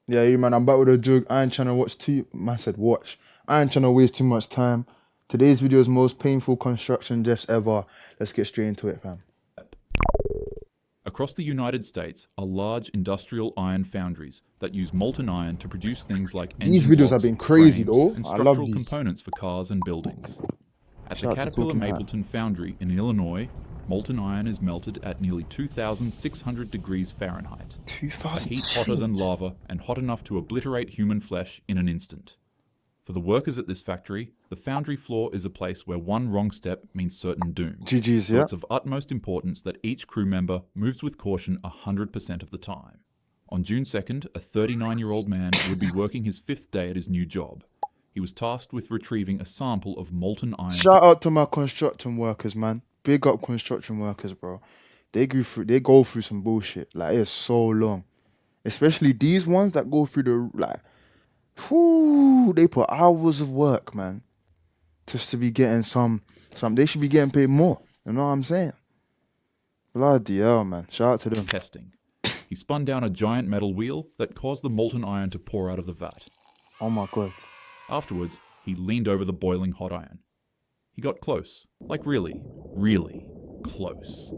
Yeah, you man, I'm back with a joke. I ain't trying to watch too. Man said watch. I ain't trying to waste too much time. Today's video is most painful construction deaths ever. Let's get straight into it, fam. Across the United States are large industrial iron foundries that use molten iron to produce things like These engine videos have blocks, been crazy frames, though. and I love structural these. components for cars and buildings. At the Shout out to Caterpillar Talking Hat. Mapleton foundry in Illinois, molten iron is melted at nearly 2,600 degrees Fahrenheit. A heat 2000 hotter than lava and hot enough to obliterate human flesh in an instant. For the workers at this factory, the foundry floor is a place where one wrong step means certain doom. GG's, So yeah. it's of utmost importance that each crew member moves with caution 100% of the time. On June 2nd, a 39-year-old man would be working his 5th day at his new job. He was tasked with retrieving a sample of molten iron. Shout out to my construction workers, man. Big up construction workers, bro. They go through some bullshit. Like it's so long. Especially these ones that go through the they put hours of work, man. Just to be getting some they should be getting paid more. You know what I'm saying? Bloody hell, man. Shout out to them. Testing. He spun down a giant metal wheel that caused the molten iron to pour out of the vat. Oh my god. Afterwards, he leaned over the boiling hot iron. He got close, like really, really close.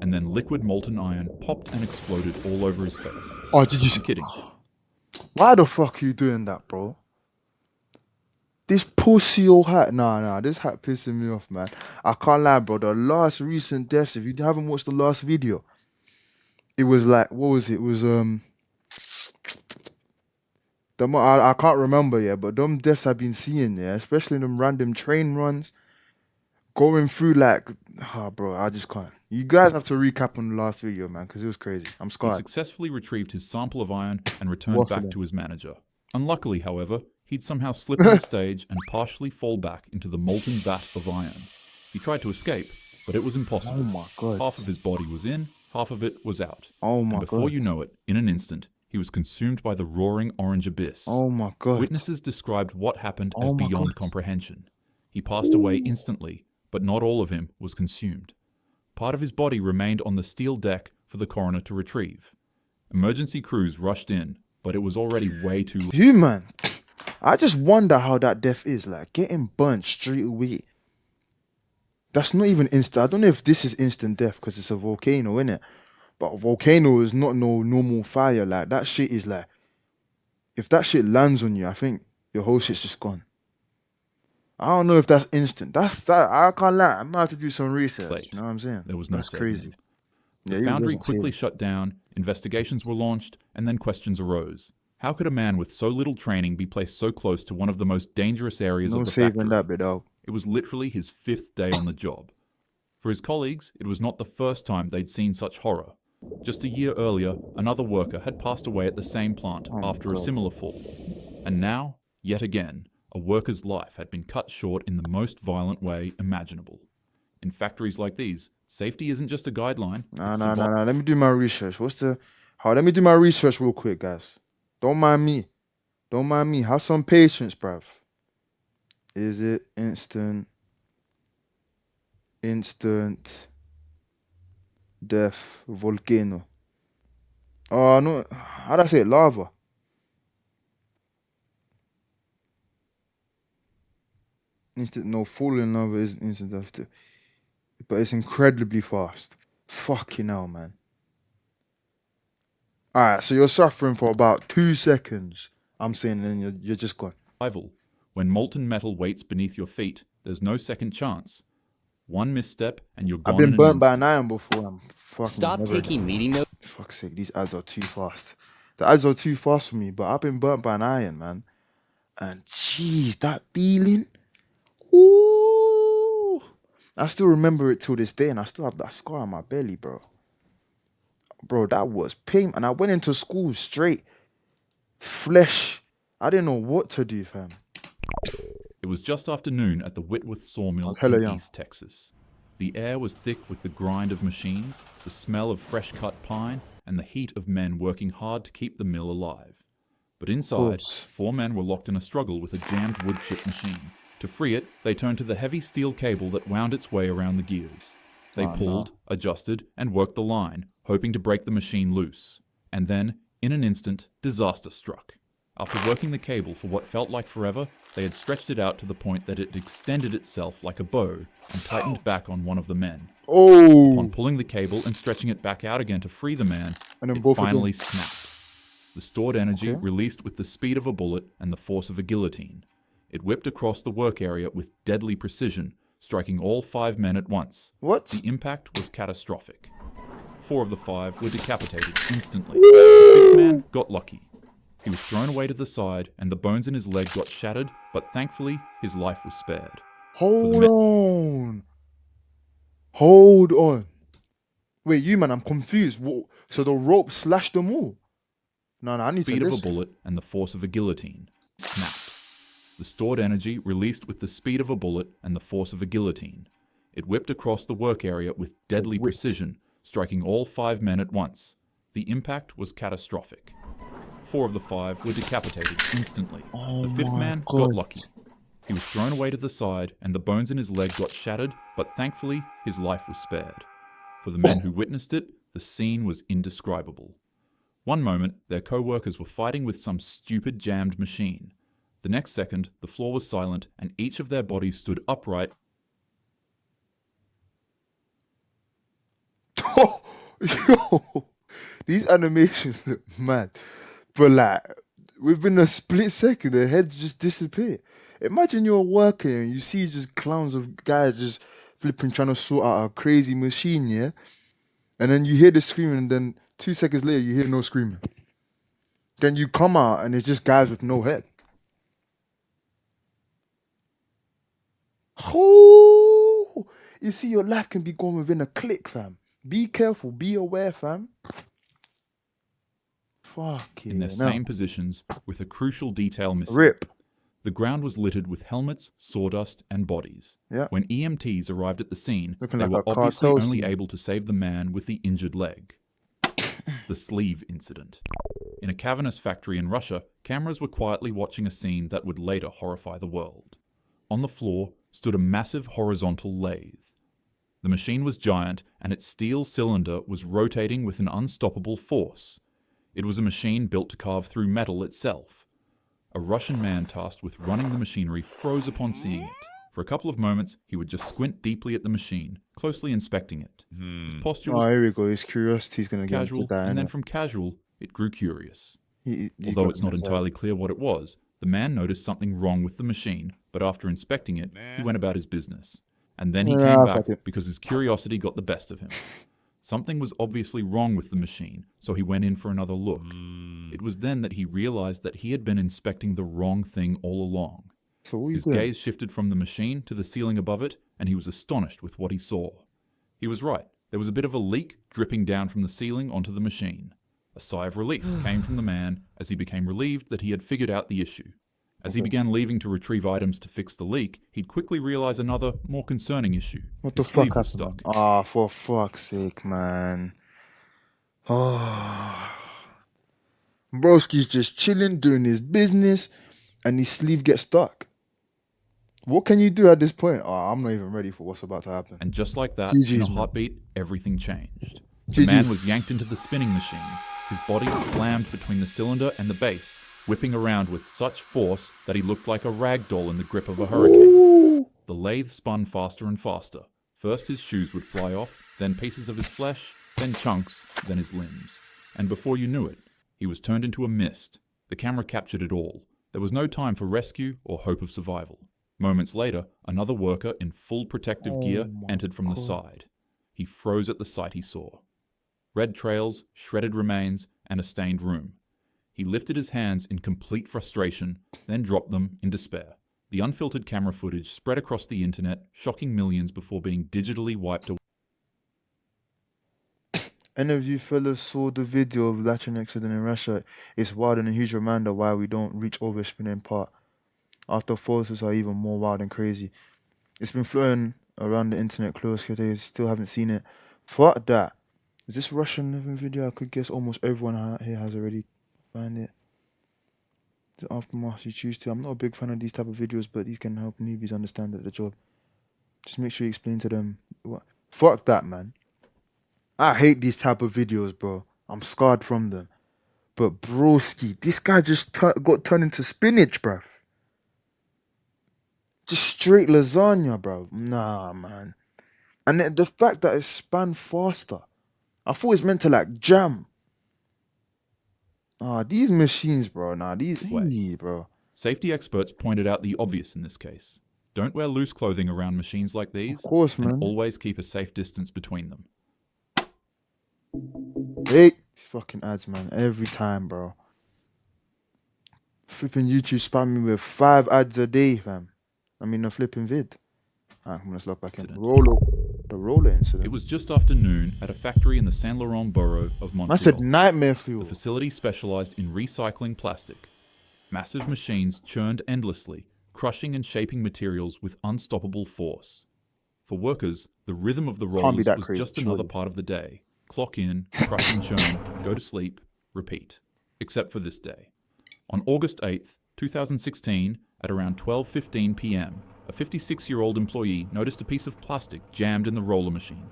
And then liquid molten iron popped and exploded all over his face. Oh, did you I'm kidding. Why the fuck are you doing that, bro? This pussy old hat. Nah, this hat pissing me off, man. I can't lie, bro. The last recent deaths, if you haven't watched the last video, it was like, what was it? It was, I can't remember, yeah, but them deaths I've been seeing, yeah, especially them random train runs, going through like, bro, I just can't. You guys have to recap on the last video, man, because it was crazy. I'm He scarred. successfully retrieved his sample of iron and returned back to his manager. Unluckily, however, he'd somehow slipped on stage and partially fall back into the molten vat of iron. He tried to escape, but it was impossible. Oh my god. Half of his body was in, half of it was out. Oh my And before god. you know it, in an instant, he was consumed by the roaring orange abyss. Oh my god. Witnesses described what happened as Oh my beyond God. comprehension. He passed away instantly, but not all of him was consumed. Part of his body remained on the steel deck for the coroner to retrieve. Emergency crews rushed in, but it was already way too late. You, man. I just wonder how that death is, like getting burnt straight away. That's not even instant. I don't know if this is instant death because it's a volcano, innit? But a volcano is not no normal fire. Like that shit is like, if that shit lands on you, I think your whole shit's just gone. I don't know if that's instant. I can't lie. I'm gonna have to do some research. You know what I'm saying? There was no That's saving crazy. him. Yeah, The he foundry wasn't quickly saving. shut down, investigations were launched, and then questions arose. How could a man with so little training be placed so close to one of the most dangerous areas No of the saving factory? that bit out. It was literally his 5th day on the job. For his colleagues, it was not the first time they'd seen such horror. Just a year earlier, another worker had passed away at the same plant after a similar fall. And now, yet again, a worker's life had been cut short in the most violent way imaginable. In factories like these, safety isn't just a guideline. Nah. Let me do my research. Let me do my research real quick, guys. Don't mind me. Have some patience, bruv. Is it instant death volcano? Oh no, how'd I say it? Lava. Falling lava is instant death, but it's incredibly fast. Fucking hell, man. Alright, so you're suffering for about 2 seconds. I'm saying then you're just gone. Survival. When molten metal waits beneath your feet, there's no second chance. One misstep and you're gone. I've been in an burnt by instant. an iron before. I'm fucking Stop never taking meeting notes. Fuck's sake, these ads are too fast. The ads are too fast for me, but I've been burnt by an iron, man. And jeez, that feeling. Ooh. I still remember it till this day, and I still have that scar on my belly, bro. Bro, that was pain. And I went into school straight. Flesh. I didn't know what to do, fam. It was just after noon at the Whitworth sawmill was hella in young. East Texas. The air was thick with the grind of machines, the smell of fresh-cut pine, and the heat of men working hard to keep the mill alive. But inside, course. 4 men were locked in a struggle with a jammed wood chip machine. To free it, they turned to the heavy steel cable that wound its way around the gears. They pulled, adjusted, and worked the line, hoping to break the machine loose. And then, In an instant, disaster struck. After working the cable for what felt like forever, they had stretched it out to the point that it extended itself like a bow and tightened back on one of the men. Upon Oh, pulling the cable and stretching it back out again to free the man, and then it both finally again. snapped. The stored energy Okay. released with the speed of a bullet and the force of a guillotine. It whipped across the work area with deadly precision, striking all 5 men at once. What? The impact was catastrophic. 4 of the 5 were decapitated instantly. The 5th man got lucky. He was thrown away to the side, and the bones in his leg got shattered, but thankfully, his life was spared. Hold on. Hold on. Wait, you man, I'm confused. What? So the rope slashed them all? No, I need to Speed of a listen. bullet and the force of a guillotine snapped. The stored energy released with the speed of a bullet and the force of a guillotine. It whipped across the work area with deadly precision, striking all 5 men at once. The impact was catastrophic. 4 of the 5 were decapitated instantly. The 5th my man God. got lucky. He was thrown away to the side, and the bones in his leg got shattered, but thankfully, his life was spared. For the men who witnessed it, the scene was indescribable. One moment, their co-workers were fighting with some stupid jammed machine. The next second, the floor was silent, and each of their bodies stood upright. Yo, these animations look mad. But like, within a split second, their heads just disappear. Imagine you're working and you see just clowns of guys just flipping trying to sort out a crazy machine, yeah? And then you hear the screaming, and then 2 seconds later, you hear no screaming. Then you come out and it's just guys with no head. Oh, you see, your life can be gone within a click, fam. Be careful, be aware, fam. Fuck In their it. same positions, with a crucial detail missing. Rip. The ground was littered with helmets, sawdust, and bodies. Yeah. When EMTs arrived at the scene, Looking they like were a obviously cartel only scene. able to save the man with the injured leg. The sleeve incident. In a cavernous factory in Russia, cameras were quietly watching a scene that would later horrify the world. On the floor stood a massive horizontal lathe. The machine was giant, and its steel cylinder was rotating with an unstoppable force. It was a machine built to carve through metal itself. A Russian man tasked with running the machinery froze upon seeing it. For a couple of moments, he would just squint deeply at the machine, closely inspecting it. His posture Oh, was here we go. His curiosity's gonna get casual, into that. and then innit? from casual, it grew curious. He Although got it's not himself. entirely clear what it was, the man noticed something wrong with the machine, but after inspecting it, he went about his business. And then he Yeah, came I've back had it. because his curiosity got the best of him. Something was obviously wrong with the machine, so he went in for another look. It was then that he realized that he had been inspecting the wrong thing all along. So what you His doing? gaze shifted from the machine to the ceiling above it, and he was astonished with what he saw. He was right. There was a bit of a leak dripping down from the ceiling onto the machine. A sigh of relief came from the man as he became relieved that he had figured out the issue. As he began leaving to retrieve items to fix the leak, he'd quickly realize another, more concerning issue. What the His fuck sleeve was happened? stuck. Ah, for fuck's sake, man. Oh. Broski's just chilling, doing his business, and his sleeve gets stuck. What can you do at this point? Oh, I'm not even ready for what's about to happen. And just like that, GG's, in a man. heartbeat, everything changed. The man GG's. was yanked into the spinning machine. His body slammed between the cylinder and the base, whipping around with such force that he looked like a rag doll in the grip of a hurricane. Ooh. The lathe spun faster and faster. First his shoes would fly off, then pieces of his flesh, then chunks, then his limbs. And before you knew it, he was turned into a mist. The camera captured it all. There was no time for rescue or hope of survival. Moments later, another worker in full protective gear entered from the side. He froze at the sight he saw. Red trails, shredded remains, and a stained room. He lifted his hands in complete frustration, then dropped them in despair. The unfiltered camera footage spread across the internet, shocking millions before being digitally wiped away. Any of you fellas saw the video of Latin accident in Russia? It's wild and a huge reminder why we don't reach over spinning part. After photos are even more wild and crazy. It's been floating around the internet close days, still haven't seen it. Fuck that. Is this Russian living video? I could guess almost everyone here has already found it. The aftermath you choose to. I'm not a big fan of these type of videos, but these can help newbies understand the job. Just make sure you explain to them what. Fuck that, man. I hate these type of videos, bro. I'm scarred from them. But broski, this guy just got turned into spinach, bruv. Just straight lasagna, bro. Nah, man. And the fact that it spun faster. I thought it's meant to like jam. These machines, bro. Bro. Safety experts pointed out the obvious in this case. Don't wear loose clothing around machines like these. Of course, man. And always keep a safe distance between them. Hey, fucking ads, man. Every time, bro. Flipping YouTube spam me with 5 ads a day, fam. I mean, a flipping vid. I'm gonna slot back in. The roller incident. It was just after noon at a factory in the Saint Laurent borough of Montreal. I said nightmare fuel. The facility specialized in recycling plastic. Massive machines churned endlessly, crushing and shaping materials with unstoppable force. For workers, the rhythm of the rollers was crazy, just another part of the day. Clock in, crush and churn, go to sleep, repeat. Except for this day. On August 8th, 2016, at around 12:15 p.m., a 56-year-old employee noticed a piece of plastic jammed in the roller machine.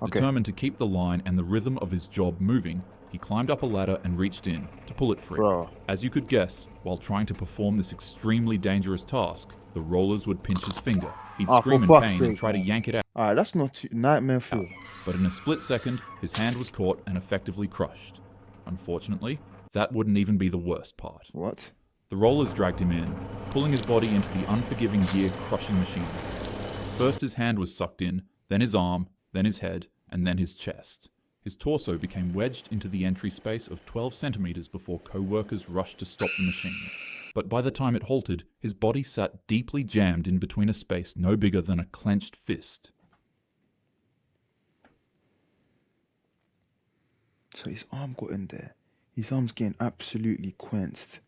Determined to keep the line and the rhythm of his job moving, he climbed up a ladder and reached in to pull it free. Bro. As you could guess, while trying to perform this extremely dangerous task, the rollers would pinch his finger. He'd scream in pain and try to yank it out. Alright, that's not nightmare fuel. But in a split second, his hand was caught and effectively crushed. Unfortunately, that wouldn't even be the worst part. What? The rollers dragged him in, pulling his body into the unforgiving gear-crushing machine. First his hand was sucked in, then his arm, then his head, and then his chest. His torso became wedged into the entry space of 12 centimeters before co-workers rushed to stop the machine. But by the time it halted, his body sat deeply jammed in between a space no bigger than a clenched fist. So his arm got in there. His arm's getting absolutely quenched.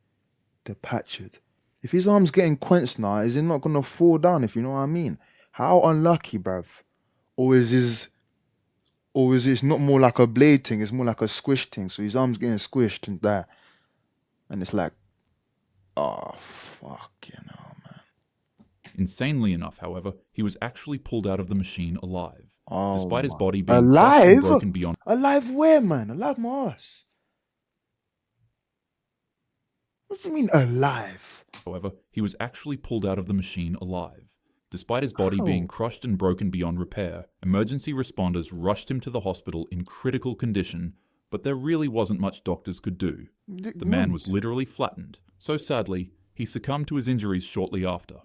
They're patched. If his arm's getting quenched now, is it not gonna fall down, if you know what I mean? How unlucky, bruv. Or is it not more like a blade thing, it's more like a squish thing. So his arm's getting squished and that. And it's like, oh, fuck, man. Insanely enough, however, he was actually pulled out of the machine alive. Oh, despite his body being alive? and broken beyond. Alive where, man? Alive my ass. What do you mean alive? However, he was actually pulled out of the machine alive. Despite his body being crushed and broken beyond repair, emergency responders rushed him to the hospital in critical condition, but there really wasn't much doctors could do. The man was literally flattened, so sadly, he succumbed to his injuries shortly after.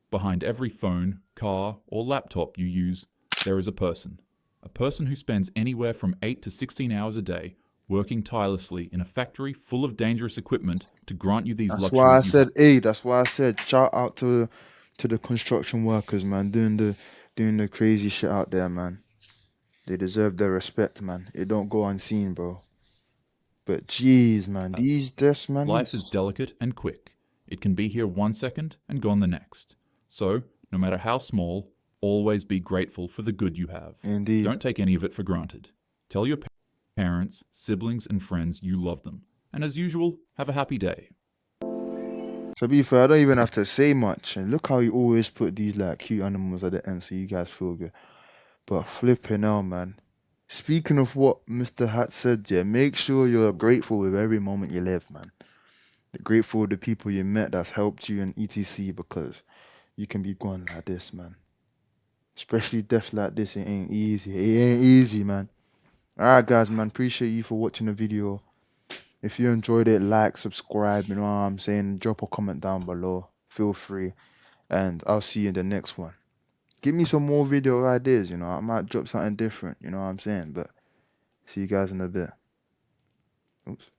Behind every phone, car, or laptop you use, there is a person. A person who spends anywhere from 8 to 16 hours a day working tirelessly in a factory full of dangerous equipment to grant you these luxuries. That's why I said shout out to the construction workers, man, doing the crazy shit out there, man. They deserve their respect, man. It don't go unseen, bro. But jeez, man, these deaths, man. Life is delicate and quick. It can be here 1 second and gone the next. So, no matter how small, always be grateful for the good you have. Indeed. Don't take any of it for granted. Tell your parents, siblings, and friends you love them. And as usual, have a happy day. To be fair, I don't even have to say much. And look how you always put these like cute animals at the end so you guys feel good. But flipping hell, man. Speaking of what Mr. Hat said, yeah, make sure you're grateful with every moment you live, man. You're grateful with the people you met that's helped you and etc. because you can be going like this, man. Especially deaths like this, it ain't easy. It ain't easy, man. Alright, guys, man. Appreciate you for watching the video. If you enjoyed it, like, subscribe, you know what I'm saying? Drop a comment down below. Feel free. And I'll see you in the next one. Give me some more video ideas, you know. I might drop something different, you know what I'm saying? But see you guys in a bit. Oops.